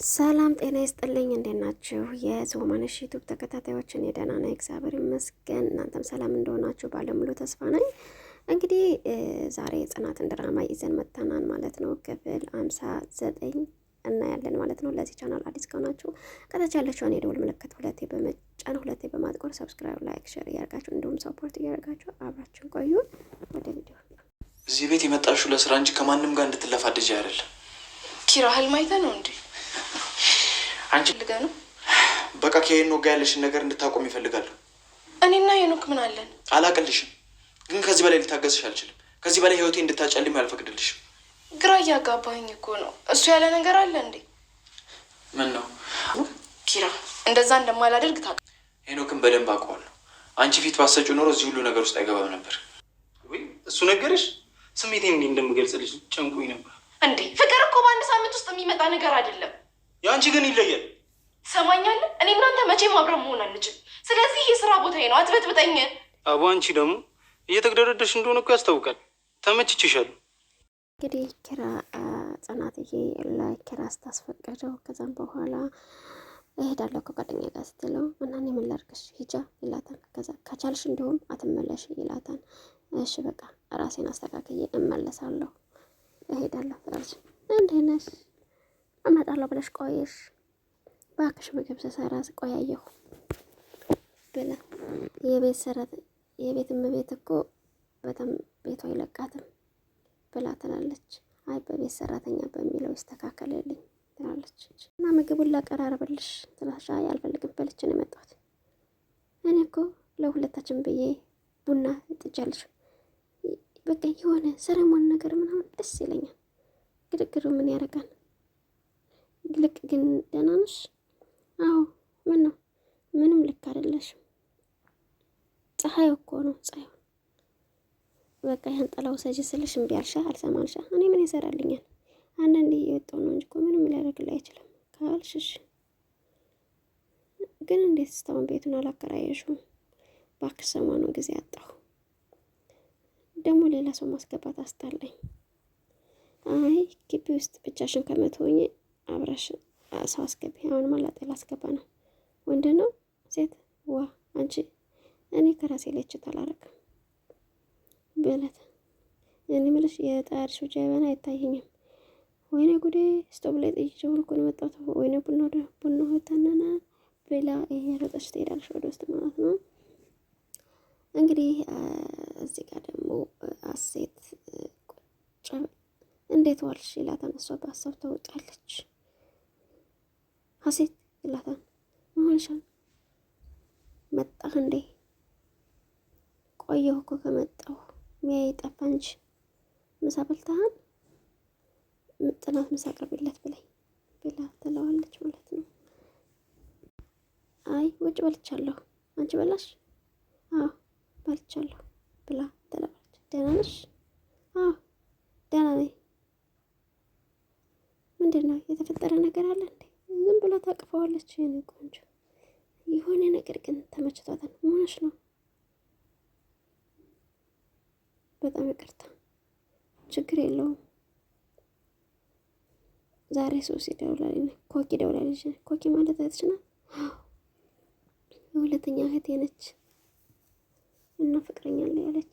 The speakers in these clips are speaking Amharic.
ሰላም ጤና ይስጥልኝ። እንዴት ናችሁ? የዞማነሽ ዩቲዩብ ተከታታዮች፣ እኔ ደህና ነኝ እግዚአብሔር ይመስገን። እናንተም ሰላም እንደሆናችሁ ባለሙሉ ተስፋ ነኝ። እንግዲህ ዛሬ ጽናትን ድራማ ይዘን መጥተናል ማለት ነው። ክፍል 59 እናያለን ማለት ነው። ለዚህ ቻናል አዲስ ከሆናችሁ ከታች ያለችውን የደወል ምልክት ሁለቴ በመጫን ሁለቴ በማጥቆር ሰብስክራይብ፣ ላይክ፣ ሼር እያደርጋችሁ እንዲሁም ሰፖርት እያደርጋችሁ አብራችሁን ቆዩ። ወደ ቪዲዮ። እዚህ ቤት የመጣሽው ለስራ እንጂ ከማንም ጋር እንድትለፋደጂ አይደለም። ኪራ ህልም አይተህ ነው እንዴ? አንቺ ልጋ ነው በቃ ከሄኖክ ጋር ያለሽን ነገር እንድታቆም ይፈልጋሉ። እኔና ሄኖክ ምን አለን? አላቅልሽም፣ ግን ከዚህ በላይ ልታገዝሽ አልችልም። ከዚህ በላይ ህይወቴ እንድታጨልም አልፈቅድልሽም። ግራ እያጋባኝ እኮ ነው። እሱ ያለ ነገር አለ እንዴ? ምን ነው ኪራ? እንደዛ እንደማላደርግ ታውቃለህ። ሄኖክን በደንብ አውቀዋለሁ። አንቺ ፊት ባሰጪው ኖሮ እዚህ ሁሉ ነገር ውስጥ አይገባም ነበር። ወይ እሱ ነገርሽ? ስሜቴን እንዴ እንደምገልጽልሽ ጨንቁኝ ነበር እንዴ። ፍቅር እኮ በአንድ ሳምንት ውስጥ የሚመጣ ነገር አይደለም። የአንቺ ግን ይለያል። ሰማኛለህ? እኔ እናንተ መቼም አብረን መሆን አንችልም። ስለዚህ የስራ ቦታዬ ነው፣ አትበጥብጠኝ። አቦ አንቺ ደግሞ እየተግደረደሽ እንደሆነ እኮ ያስታውቃል። ተመችችሻል። እንግዲህ ኪራ ጽናትዬ ለኪራ ስታስፈቅደው ከዛም በኋላ እሄዳለሁ ከጓደኛ ጋር ስትለው እና እኔ ምን ላድርግሽ ሂጃ ይላታል። ከዛ ከቻልሽ እንዲሁም አትመለሽ ይላታል። እሺ በቃ ራሴን አስተካክዬ እመለሳለሁ እሄዳለሁ ትላለች። እንዴት ነሽ? እመጣለሁ ብለሽ ቆየሽ፣ እባክሽ ምግብ ስሰራ ቆያየሁ ብላ የቤት እመቤት እኮ በጣም ቤቷ አይለቃትም ብላ ትላለች። አይ በቤት ሰራተኛ በሚለው ይስተካከልልኝ ትላለች። እና ምግቡን ላቀራርብልሽ ትላለች። አይ አልፈልግም በልቼ ነው የመጣሁት። እኔ እኮ ለሁለታችን ብዬ ቡና ጥጃለሽ። በቃ የሆነ ሰረሞን ነገር ምናምን ደስ ይለኛል። ግድግሩ ምን ያደርጋል? ልክ ግን ደህና ነሽ? አዎ። ምን ነው? ምንም ልክ አይደለሽም። ፀሐይ እኮ ነው ፀሐይ። በቃ ያን ጥላው ሰጂ ስልሽ እምቢ አልሻ፣ አልሰማልሻ። እኔ ምን ይሰራልኛል? አንዳንዴ እየወጣሁ ነው እንጂ እኮ ምንም ሊያደርግልኝ አይችልም ካልሽሽ። ግን እንዴት እስካሁን ቤቱን አላከራየሽውም? እባክሽ ሰሞኑን ጊዜ አጣሁ። ደግሞ ሌላ ሰው ማስገባት አስጣለኝ። አይ ግቢ ውስጥ ብቻሽን ከመትሆኝ አብረሽ ሰው አስገቢ። አሁን ማላጤ ላስገባ ነው። ወንድ ነው ሴት? ዋ አንቺ እኔ ከራሴ ላይ ችት አላረግም ብለት እኔ ምልሽ የጣርሽው ጀበና አይታየኝም። ወይኔ ጉዴ! ስቶብ ላይ ጥይቼው እኮ ነው የመጣሁት። ወይኔ ቡና ተነና ብላ ይሄ ሮጠሽ ትሄዳለሽ ወደ ውስጥ ማለት ነው። እንግዲህ እዚህ ጋር ደግሞ አሴት እንዴት ዋልሽ ይላታል። እሷ በሀሳብ ተውጣለች። ሀሴት ይላታል። መሆንሻል መጣህ እንዴ? ቆየሁ እኮ ከመጣሁ ሚያይ ጠፋ እንጂ ምሳ በልተሃል? ጥናት ምሳ አቅርቢለት ብለኝ ብላ ትለዋለች ማለት ነው። አይ ውጭ በልቻለሁ። አንቺ በላሽ? አዎ በልቻለሁ ብላ ትለዋለች። ደህና ነሽ? አዎ ደህና ነኝ። ምንድን ነው የተፈጠረ ነገር አለ እንዴ? ዝም ብላ ታቅፈዋለች። የኔ ቆንጆ የሆነ ነገር ግን ተመችቷታል። መሆንሽ ነው? በጣም ይቅርታ። ችግር የለውም። ዛሬ ሶሲ ደውላለች፣ ኮኪ ደውላለች። ኮኪ ማለት እህትሽ ናት? የሁለተኛ እህቴ ነች እና ፍቅረኛ አለ ያለች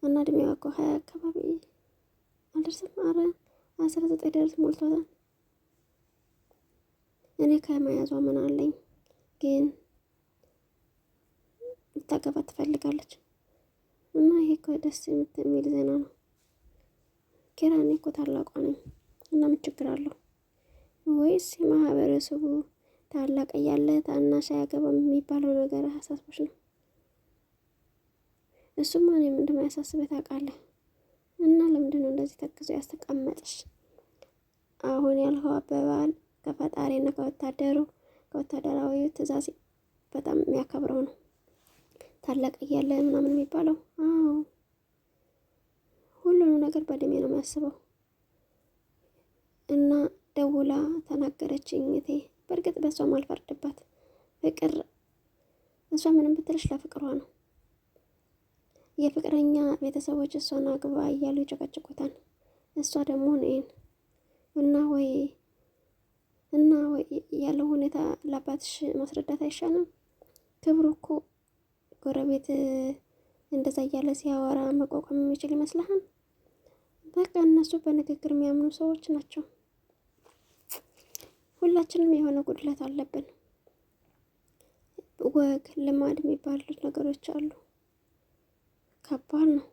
እና እድሜዋ እኮ 20 አካባቢ አልደርስም። አረ 19 ደርስ ሞልቷታል። እኔ ከመያዟ ምን አለኝ፣ ግን ልታገባ ትፈልጋለች እና ይሄ እኮ ደስ የሚል ዜና ነው። ኪራ እኔ እኮ ታላቋ ነኝ እና ምን ችግር አለው? ወይስ የማህበረሰቡ ታላቅ እያለ ታናሽ አያገባም የሚባለው ነገር አሳስቦች ነው? እሱማ እኔም እንደማያሳስበህ ታውቃለህ። እና ለምንድን ነው እንደዚህ ተክዞ ያስተቀመጥሽ? አሁን ያልኸው አባባል ከፈጣሪና ከወታደራዊ ትእዛዝ በጣም የሚያከብረው ነው። ታላቅ እያለ ምናምን የሚባለው አዎ፣ ሁሉንም ነገር በእድሜ ነው የሚያስበው። እና ደውላ ተናገረችኝ እቴ። በእርግጥ በሷም አልፈርድባት። ፍቅር እሷ ምንም ብትልሽ ለፍቅሯ ነው። የፍቅረኛ ቤተሰቦች እሷን አግባ እያሉ ይጨቀጭቁታል። እሷ ደግሞ እኔን እና ወይ ያለው ሁኔታ ለአባትሽ ማስረዳት አይሻልም? ክብሩ እኮ ጎረቤት እንደዛ እያለ ሲያወራ መቋቋም የሚችል ይመስልሃል? በቃ እነሱ በንግግር የሚያምኑ ሰዎች ናቸው። ሁላችንም የሆነ ጉድለት አለብን። ወግ ልማድ የሚባሉት ነገሮች አሉ። ከባድ ነው።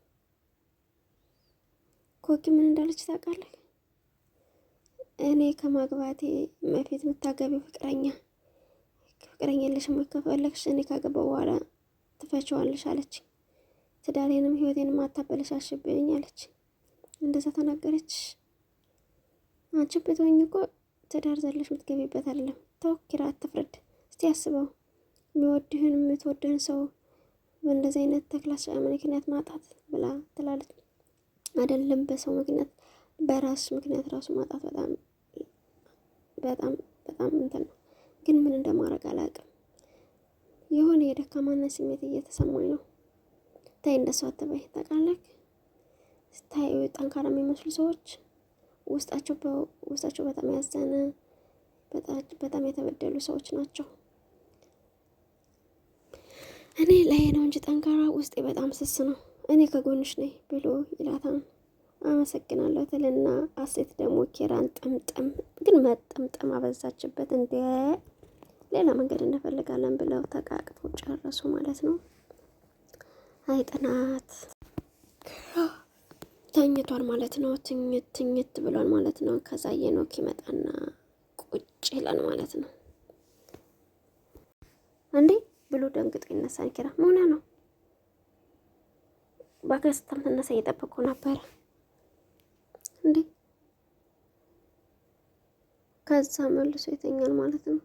ኮኪ ምን እንዳለች ታውቃለህ? እኔ ከማግባቴ በፊት የምታገቢው ፍቅረኛ የለሽም ከፈለግሽ እኔ ካገባው በኋላ ትፈችዋለሽ አለች። ትዳሬንም ህይወቴንም አታበለሻሽብኝ አለች። እንደዛ ተናገረች። አንቺ ብትሆኝ እኮ ትዳር ዘለሽ የምትገቢበት አይደለም። ተው ኪራ አትፍረድ። እስቲ አስበው የሚወድህን የምትወድህን ሰው በእንደዚህ አይነት ተክላስ ምክንያት ማጣት ብላ ትላለች። አይደለም በሰው ምክንያት በራስ ምክንያት ራሱ ማጣት በጣም እንትን ነው። ግን ምን እንደማደርግ አላውቅም። የሆነ የደካማነት ስሜት እየተሰማኝ ነው። ታይ እንደሱ አትበይ። ታውቃለህ ታይ ጠንካራ የሚመስሉ ሰዎች ውስጣቸው በጣም ያዘነ በጣም የተበደሉ ሰዎች ናቸው። እኔ ላይ ነው እንጂ ጠንካራ ውስጤ በጣም ስስ ነው። እኔ ከጎንሽ ነኝ ብሎ ይላታል። አመሰግናለሁ ትልና አሴት ደግሞ ኪራን ጠምጠም ግን መጠምጠም አበዛችበት። እንደ ሌላ መንገድ እንፈልጋለን ብለው ተቃቅፈው ጨረሱ ማለት ነው። አይ ጥናት ተኝቷል ማለት ነው። ትኝት ብሏል ማለት ነው። ከዛ የኖክ ይመጣና ቁጭ ይላል ማለት ነው። እንዴ ብሎ ደንግጦ ይነሳል። ኪራ ምን ነው? በከስተም ተነሳ እየጠበቁ ነበር እንዴ። ከዛ መልሶ ይተኛል ማለት ነው።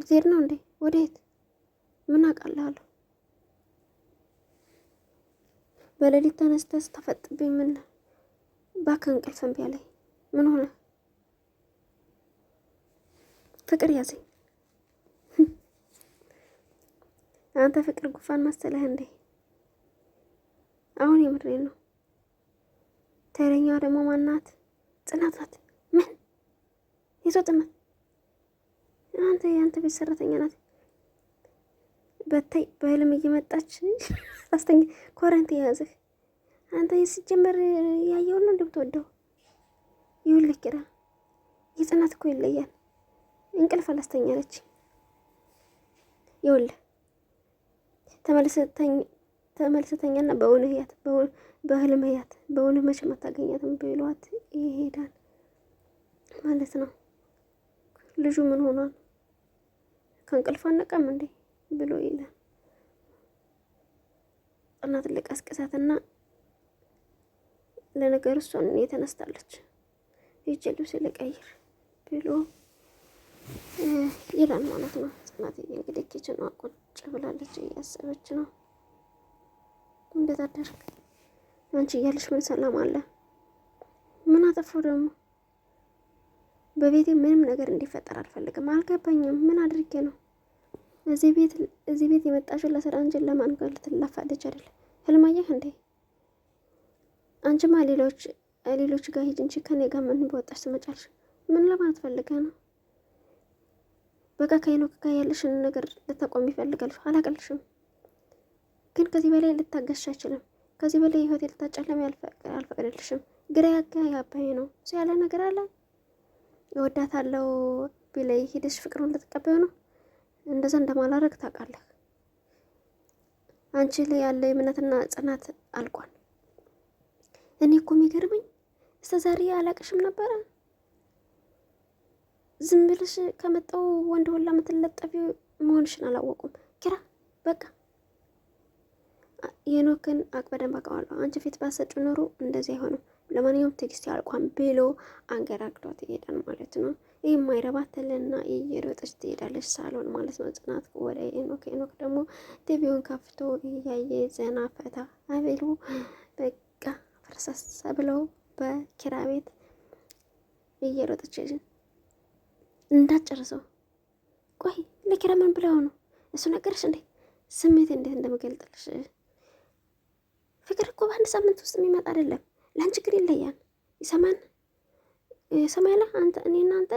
ዜር ነው እንዴ? ወዴት? ምን አውቃለሁ። በሌሊት ተነስተስ ተፈጥብኝ ምን ባከን እንቅልፍ እምቢ አለኝ። ምን ሆነ? ፍቅር ያዘኝ። አንተ ፍቅር ጉፋን መሰለህ እንዴ? አሁን የምሬን ነው። ተረኛዋ ደግሞ ማናት? ጽናት ናት። ምን ይዞ ጥመት? የአንተ ቤት ሰራተኛ ናት። በታይ በህልም እየመጣች አስተኛ ኮረንት የያዘህ አንተ ሲጀመር ያየውን ነው እንደምትወደው። ይኸውልህ ኪራ የጽናት እኮ ይለያል። እንቅልፍ አላስተኛለች። ይኸውልህ ተመልሰተኛና በእውነ ህያት በህልም ህያት በእውነ መቼም አታገኛትም ብሏት ይሄዳል ማለት ነው። ልጁ ምን ሆኗል? ከእንቅልፍ አነቃም እንዴ ብሎ ይላል። ጽናት ልቀስቅሳትና ለነገር እሷን የተነስታለች ይህች ልብስ ልቀይር ብሎ ይላል ማለት ነው። ጽናት እንግዲህ ኪችኗ ቁጭ ብላለች፣ እያሰበች ነው። እንዴት አደርክ አንቺ እያለሽ ምን ሰላም አለ? ምን አጠፋው ደግሞ? በቤቴ ምንም ነገር እንዲፈጠር አልፈልግም። አልገባኝም። ምን አድርጌ ነው? እዚህ ቤት የመጣሽው ለስራ እንጂ ለማን ጋር ልትላፋለች አይደለም። ህልማየህ እንዴ? አንቺማ ሌሎች ጋር ሂጅ እንጂ ከኔ ጋር ምን በወጣሽ ትመጫለሽ? ምን ለማለት ፈልገህ ነው? በቃ ከሄኖክ ጋር ያለሽን ነገር ልታቆም ይፈልጋል። አላቀልሽም፣ ግን ከዚህ በላይ ልታገሽ አይችልም። ከዚህ በላይ ህይወቴ ልታጨለም አልፈቅድልሽም። ግራ ያጋባኝ ነው። እሱ ያለ ነገር አለ እወዳታለሁ ቢለይ ሂደሽ ፍቅሩን ልትቀበዩ ነው። እንደዛ እንደማላረግ ታውቃለህ። አንቺ ላይ ያለ እምነትና ጽናት አልቋል። እኔ እኮ የሚገርመኝ እስከ ዛሬ አላቅሽም ነበረ። ዝም ብለሽ ከመጣው ወንድ ሁላ የምትለጠፊው መሆንሽን አላወቁም። ኪራ በቃ የኖክን በደንብ አውቀዋለሁ። አንቺ ፊት ባሰጭ ኖሮ እንደዚህ አይሆንም። ለማንኛውም ቴክስት ያልቋን ብሎ አንገራግዷት ይሄዳል ማለት ነው። ይህ ማይረባትልና እየሮጠች ትሄዳለች ሳሎን ማለት ነው። ጽናት ወደ ሄኖክ ደግሞ ቲቪውን ከፍቶ እያየ ዘና ፈታ አቤሉ በቃ ፈርሰስ ብለው በኪራ ቤት እየሮጠች እንዳጨርሰው። ቆይ ለኪራ ምን ብለው ነው እሱ ነገርሽ እንዴ? ስሜት እንዴት እንደምገልጥልሽ። ፍቅር እኮ በአንድ ሳምንት ውስጥ የሚመጣ አይደለም። ለአንቺ ግን ይለያል። ይሰማል። አንተ እኔና አንተ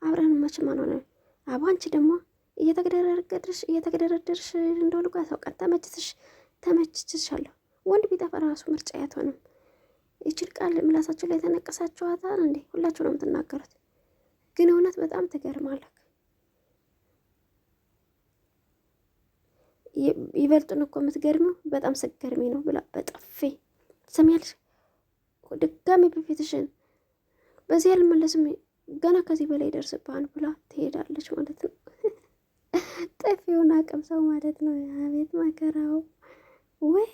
አብረን መቼም አንሆንም። አቦ አንቺ ደግሞ እየተገደረደርሽ እንደሆነ እኮ ያሳውቃል። ተመችችሻለሁ። ወንድ ቢጠፋ ራሱ ምርጫ አትሆንም። ይችል ቃል ምላሳችሁ ላይ ተነቀሳችኋታል እንዴ? ሁላችሁ ነው የምትናገሩት። ግን እውነት በጣም ትገርማለህ። ይበልጡን እኮ የምትገርሚው በጣም ስገርሚ ነው ብላ በጠፌ ትሰሚያለሽ። ድጋሚ በፊትሽን በዚህ አልመለስም፣ ገና ከዚህ በላይ ይደርስብሃል ብላ ትሄዳለች ማለት ነው። ጥፊውን አቅም ሰው ማለት ነው። አቤት መከራው ወይ!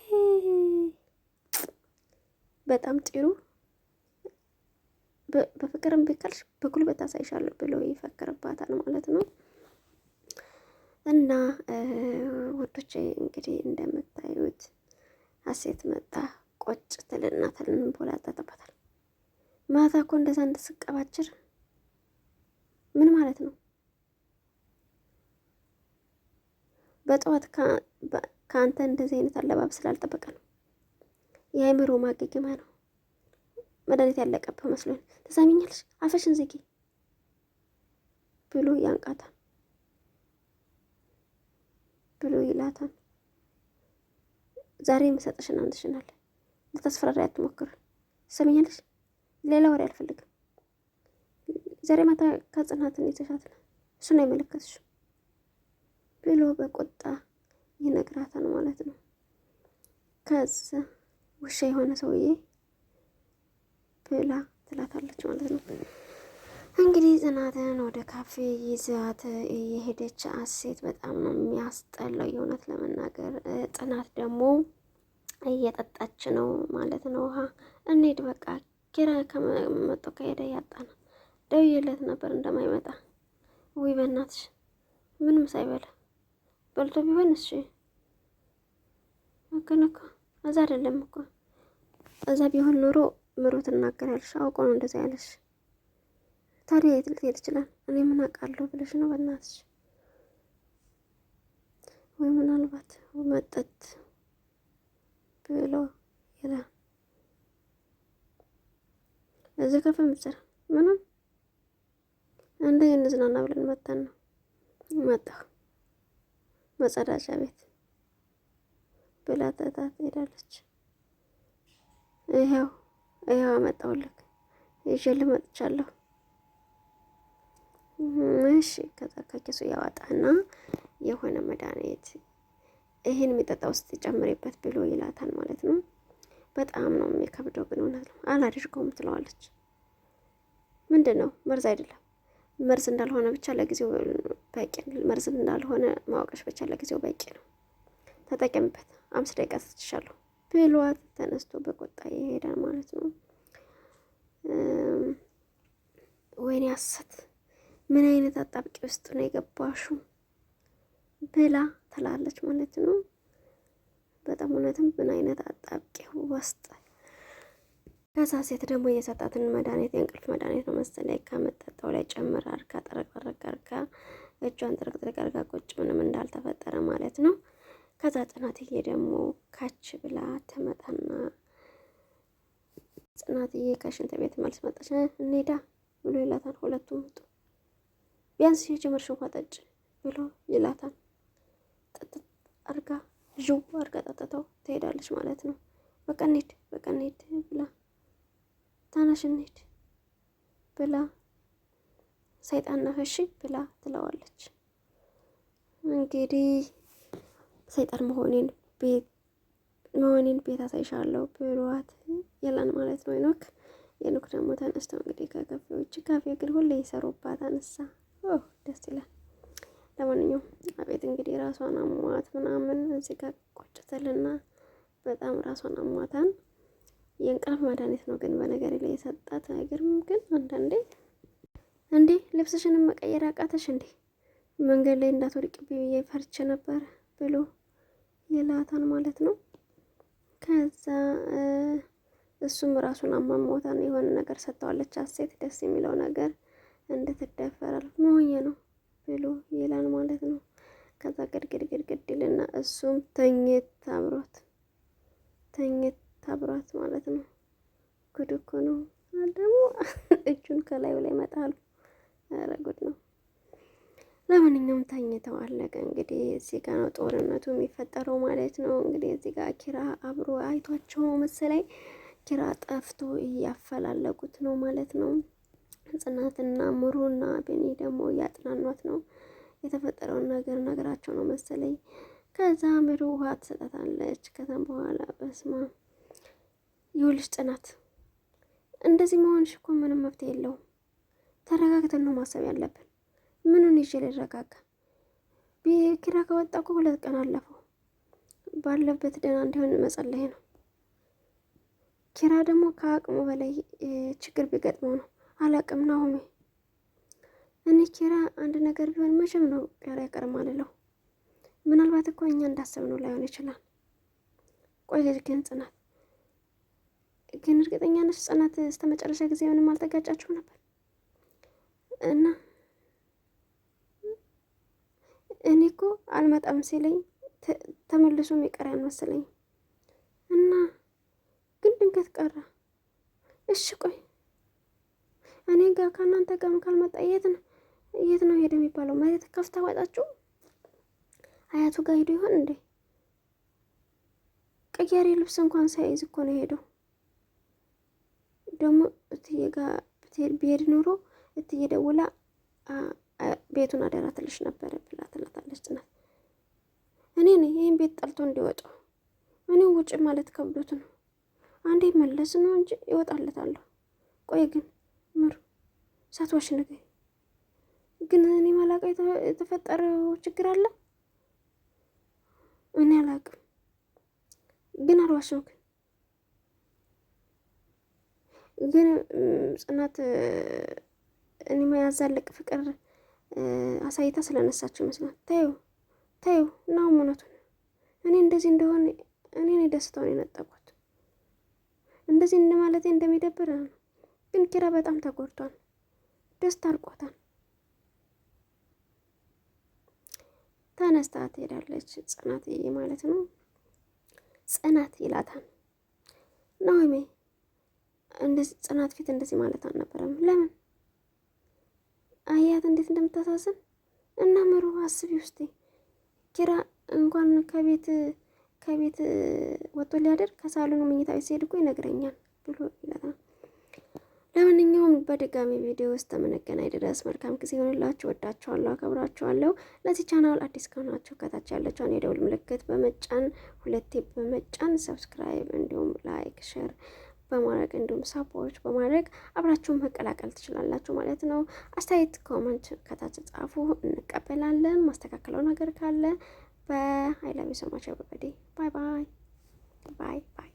በጣም ጥሩ። በፍቅርም ቢካልሽ በጉልበት አሳይሻለሁ ብሎ ይፈክርባታል ማለት ነው። እና ወዶቼ እንግዲህ እንደምታዩት ሀሴት መጣ ቆጭ ትልና ትንቦላጠጥበታል። ማታ እኮ እንደዛ እንድስቀባችር ምን ማለት ነው? በጠዋት ከአንተ እንደዚህ አይነት አለባበስ ስላልጠበቀ ነው። የአእምሮ ማገገሚያ ነው። መድኃኒት ያለቀብህ መስሎኝ። ተሳሚኛለሽ? አፈሽን ዝጊ ብሎ ያንቃታል ብሎ ይላታል። ዛሬ የምሰጥሽን አንድሽናል። ልታስፈራሪ አትሞክር። ትሰሚኛለሽ? ሌላ ወሬ አልፈልግም። ዛሬ ማታ ከጽናትን ይዘሻት ነው፣ እሱን አይመለከትሽ ብሎ በቁጣ ይነግራታል ማለት ነው። ከዛ ውሻ የሆነ ሰውዬ ብላ ትላታለች ማለት ነው። እንግዲህ ጽናትን ወደ ካፌ ይዛት የሄደች ሀሴት በጣም ነው የሚያስጠላው የእውነት ለመናገር። ጽናት ደግሞ እየጠጣች ነው ማለት ነው ውሃ። እንሂድ በቃ ኪራ ከመጡ ከሄደ ያጣ ነው። ደውዬለት ነበር እንደማይመጣ። ውይ በእናትሽ ምንም ሳይበላ በልቶ ቢሆን እሺ። ግን እኮ እዛ አይደለም እኮ እዛ ቢሆን ኑሮ ምሮ ትናገራለሽ። አውቆ ነው እንደዛ ያለሽ። ታዲያ የት ልትሄድ ይችላል? እኔ ምን አውቃለሁ ብለሽ ነው በእናትሽ። ወይ ምናልባት መጠጥ ብሎ ይላል። እዚህ ከፍ ምትሰራ ምንም እንደ እንዝናና ብለን መጣን ነው። መጣሁ መጸዳጃ ቤት ብላ ተታት ሄዳለች። ይሄው አመጣሁልህ፣ ይዤልህ መጥቻለሁ። እሺ። ከዛ ከኪሱ ያወጣና የሆነ መድኃኒት ይሄን የሚጠጣ ውስጥ ጨምሬበት ብሎ ይላታል ማለት ነው። በጣም ነው የሚከብደው ግን እውነት ነው። አላደርገውም ትለዋለች። ምንድን ነው? መርዝ አይደለም። መርዝ እንዳልሆነ ብቻ ለጊዜው በቂ ነው። መርዝ እንዳልሆነ ማወቅሽ ብቻ ለጊዜው በቂ ነው። ተጠቀምበት፣ 5 ደቂቃ ሰጥቻለሁ ብሏት ተነስቶ በቆጣ ይሄዳል ማለት ነው። ወይኔ ሀሴት ምን አይነት አጣብቂ ውስጥ ነው የገባሽው ብላ ትላለች ማለት ነው። በጣም እውነትም ምን አይነት አጣብቂ ውስጥ። ከዛ ሴት ደግሞ እየሰጣትን መድኃኒት የእንቅልፍ መድኃኒት ነው መሰለኝ ከመጠጣው ላይ ጨምራ አርጋ ጠረቅ አርጋ እጇን ጥርቅጥርቅ አርጋ ቁጭ ምንም እንዳልተፈጠረ ማለት ነው። ከዛ ጽናትዬ ደግሞ ካች ብላ ትመጣና ጽናትዬ ከሽንት ቤት መልስ መጣች። እንሄዳ ብሎ ይላታል። ሁለቱም ወጡ። ቢያንስ የጀመርሽ ውሃ ጠጭ ብሎ ይላታል። ጥጥት አርጋ ዥው አርጋ ጠጥተው ትሄዳለች ማለት ነው። በቃ እንሂድ ብላ ታናሽ እንሂድ ብላ ሰይጣን ነህ ብላ ትለዋለች። እንግዲህ ሰይጣን መሆኔን ቤት አሳይሻለሁ ብሏት የለን ማለት ነው። የኖክ ደግሞ ተነስተው እንግዲህ ከካፌዎች ካፌ ግን ሁሌ ይሰሩባት አነሳ። ደስ ይላል። ለማንኛውም አቤት እንግዲህ ራሷን አሟት ምናምን እዚህ ጋር ቆጭተልና በጣም ራሷን አሟታን። የእንቅልፍ መድኃኒት ነው ግን በነገር ላይ የሰጣት። አይገርምም? ግን አንዳንዴ እንዴ ልብስሽንም መቀየር አቃተሽ እንዴ? መንገድ ላይ እንዳትወድቂ ብዬ ፈርቼ ነበር ብሎ ይላታል ማለት ነው። ከዛ እሱም ራሱን አሟሟታን የሆነ ነገር ሰጥተዋለች ሀሴት። ደስ የሚለው ነገር እንድትደፈራል መሆኜ ነው ብሎ ይላል ማለት ነው። ከዛ ግድግድ ይልና እሱም ተኝት አብሯት ማለት ነው። ጉድ እኮ ነው። ደግሞ እጁን ከላዩ ላይ መጣሉ። ኧረ ጉድ ነው። ለማንኛውም ተኝተው አለቀ። እንግዲህ እዚህ ጋር ነው ጦርነቱ የሚፈጠረው ማለት ነው። እንግዲህ እዚህ ጋር ኪራ አብሮ አይቷቸው መሰለኝ ኪራ ጠፍቶ እያፈላለጉት ነው ማለት ነው። ጽናትና ምሩና ቤኒ ደግሞ እያጥናኗት ነው። የተፈጠረውን ነገራቸው ነው መሰለኝ። ከዛ ምሩ ውሃ ትሰጣታለች። ከዛም በኋላ በስማ ይኸውልሽ ጽናት፣ እንደዚህ መሆንሽ እኮ ምንም መፍትሄ የለውም። ተረጋግተን ነው ማሰብ ያለብን። ምኑን ይዤ ልረጋጋ? ኪራ ከወጣ እኮ 2 ቀን አለፈው። ባለበት ደህና እንዲሆን መጸለይ ነው። ኪራ ደግሞ ከአቅሙ በላይ ችግር ቢገጥመው ነው። አላቅም ናሆሜ፣ እኔ ኪራ አንድ ነገር ቢሆን መቼም ነው ኪራ አይቀርም አልለው። ምናልባት እኮ እኛ እንዳሰብነው ላይሆን ይችላል። ቆይ ግን ጽናት ግን እርግጠኛ ነሽ ጽናት እስከ መጨረሻ ጊዜ ምንም አልተጋጫችሁ ነበር? እና እኔ እኮ አልመጣም ሲለኝ ተመልሶ የሚቀር መሰለኝ እና ግን ድንገት ቀረ። እሺ ቆይ እኔ ጋር ከእናንተ ጋር ካልመጣ የት ነው ሄደ የሚባለው? መሬት ከፍታ ወጣችሁ አያቱ ጋር ሄዶ ይሆን እንዴ? ቀያሪ ልብስ እንኳን ሳይዝ እኮ ነው ሄደው። ደግሞ እትዬ ጋር ቢሄድ ኑሮ እትዬ ደውላ ቤቱን አደራ ትልሽ ነበረ ብላ ትላታለች ጽናት። እኔ ነኝ ይህን ቤት ጠልቶ እንዲወጡ እኔም ውጭ ማለት ከብዶት ነው። አንዴ መለስ ነው እንጂ ይወጣለታለሁ። ቆይ ግን ምሩ ሳትዋሽ ነገር ግን እኔ ማላውቀው የተፈጠረው ችግር አለ? እኔ አላውቅም ግን አልዋሽም። ግን ጽናት እኔ ያዛልቅ ፍቅር አሳይታ ስለነሳችሁ ይመስላል። ታዩ ነው እውነቱን። እኔ እንደዚህ እንደሆነ እኔ ደስታውን የነጠቋት እንደዚህ እንደማለቴ እንደሚደብር ነው። ግን ኪራ በጣም ተጎድቷል። ደስታ አርቋታል። ተነስታ ትሄዳለች ጽናትዬ ማለት ነው። ጽናት ይላታል ናሆሜ። እንደዚህ ጽናት ፊት እንደዚህ ማለት አልነበረም። ለምን አያት እንዴት እንደምታሳዝን እና ምሩ አስቢ ውስጤ ኪራ እንኳን ከቤት ወጥቶ ሊያደር ከሳሎኑ መኝታ ቤት ሲሄድ እኮ ይነግረኛል ብሎ ይላታል። ለማንኛውም በድጋሚ ቪዲዮ ውስጥ የምንገናኝ ድረስ መልካም ጊዜ ይሆንላችሁ። ወዳችኋለሁ፣ አከብራችኋለሁ። ለዚህ ቻናል አዲስ ከሆናችሁ ከታች ያለችውን የደውል ምልክት በመጫን 2 በመጫን ሰብስክራይብ እንዲሁም ላይክ ሼር በማድረግ እንዲሁም ሳፖርት በማድረግ አብራችሁን መቀላቀል ትችላላችሁ ማለት ነው። አስተያየት ኮመንት ከታች ጻፉ፣ እንቀበላለን። ማስተካከለው ነገር ካለ በአይ ላቭ ዩ ሶ ማች ኤቨሪባዲ። ባይ ባይ ባይ ባይ።